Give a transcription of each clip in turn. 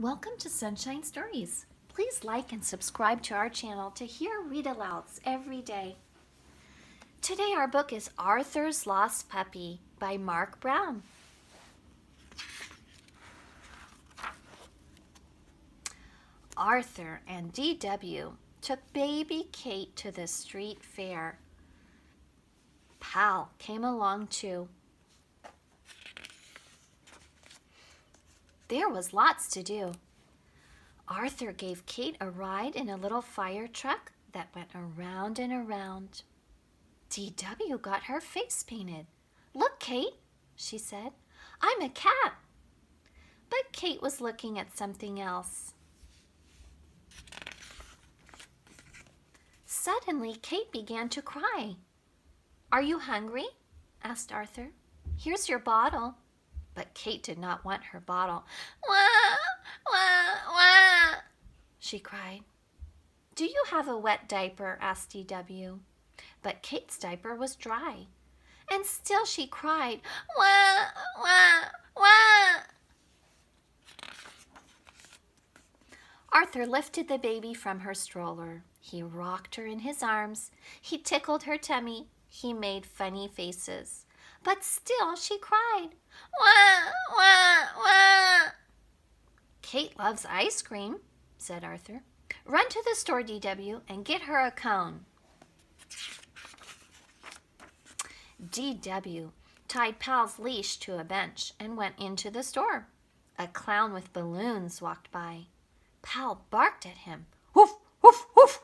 Welcome to Sunshine Stories. Please like and subscribe to our channel to hear read-alouds every day. Today our book is Arthur's Lost Puppy by Marc Brown. Arthur and D.W. took baby Kate to the street fair. Pal came along too. There was lots to do. Arthur gave Kate a ride in a little fire truck that went around and around. D.W. got her face painted. "Look, Kate," she said, "I'm a cat." But Kate was looking at something else. Suddenly, Kate began to cry. "Are you hungry?" asked Arthur. "Here's your bottle." But Kate did not want her bottle. "Wah, wah, wah," she cried. "Do you have a wet diaper?" asked D.W. But Kate's diaper was dry. And still she cried, "Wah, wah, wah." Arthur lifted the baby from her stroller. He rocked her in his arms. He tickled her tummy. He made funny faces. But still she cried, "Wah, wah, wah." "Kate loves ice cream," said Arthur. "Run to the store, D.W., and get her a cone." D.W. tied Pal's leash to a bench and went into the store. A clown with balloons walked by. Pal barked at him. "Woof, woof, woof."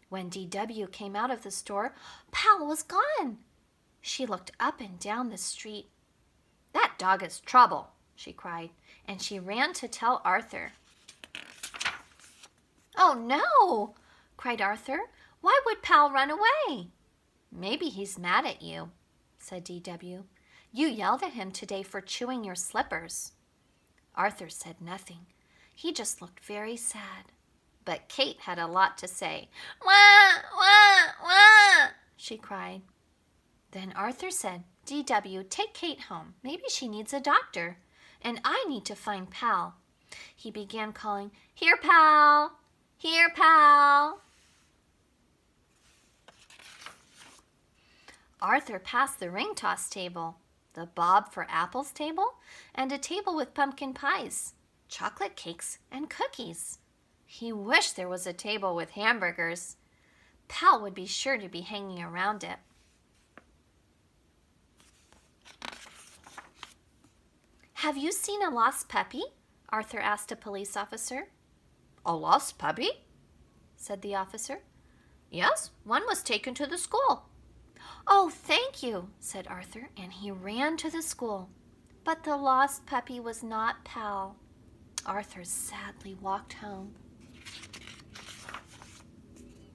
When D.W. came out of the store, Pal was gone. She looked up and down the street. "That dog is trouble," she cried, and she ran to tell Arthur. "Oh, no!" cried Arthur. "Why would Pal run away?" "Maybe he's mad at you," said D.W. "You yelled at him today for chewing your slippers." Arthur said nothing. He just looked very sad. But Kate had a lot to say. "Wah, wah, wah," she cried. Then Arthur said, "D.W., take Kate home. Maybe she needs a doctor. And I need to find Pal." He began calling, "Here, Pal! Here, Pal!" Arthur passed the ring toss table, the bob for apples table, and a table with pumpkin pies, chocolate cakes, and cookies. He wished there was a table with hamburgers. Pal would be sure to be hanging around it. "Have you seen a lost puppy?" Arthur asked a police officer. "A lost puppy?" said the officer. "Yes, one was taken to the school." "Oh, thank you," said Arthur, and he ran to the school. But the lost puppy was not Pal. Arthur sadly walked home.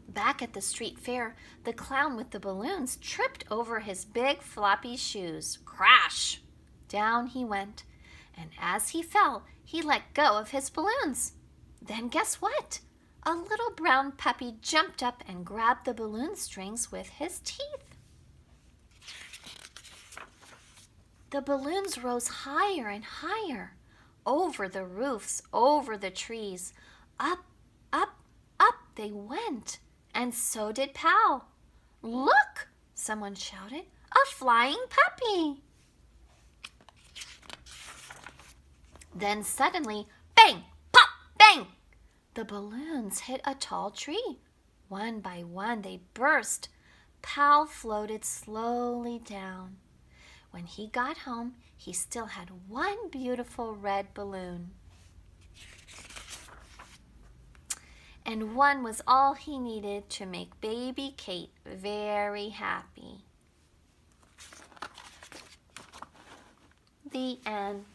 Back at the street fair, the clown with the balloons tripped over his big floppy shoes. Crash! Down he went. And as he fell, he let go of his balloons. Then guess what? A little brown puppy jumped up and grabbed the balloon strings with his teeth. The balloons rose higher and higher, over the roofs, over the trees. Up, up, up they went, and so did Pal. "Look!" someone shouted. "A flying puppy!" Then suddenly, bang, pop, bang! The balloons hit a tall tree. One by one they burst. Pal floated slowly down. When he got home, he still had one beautiful red balloon. And one was all he needed to make baby Kate very happy. The end.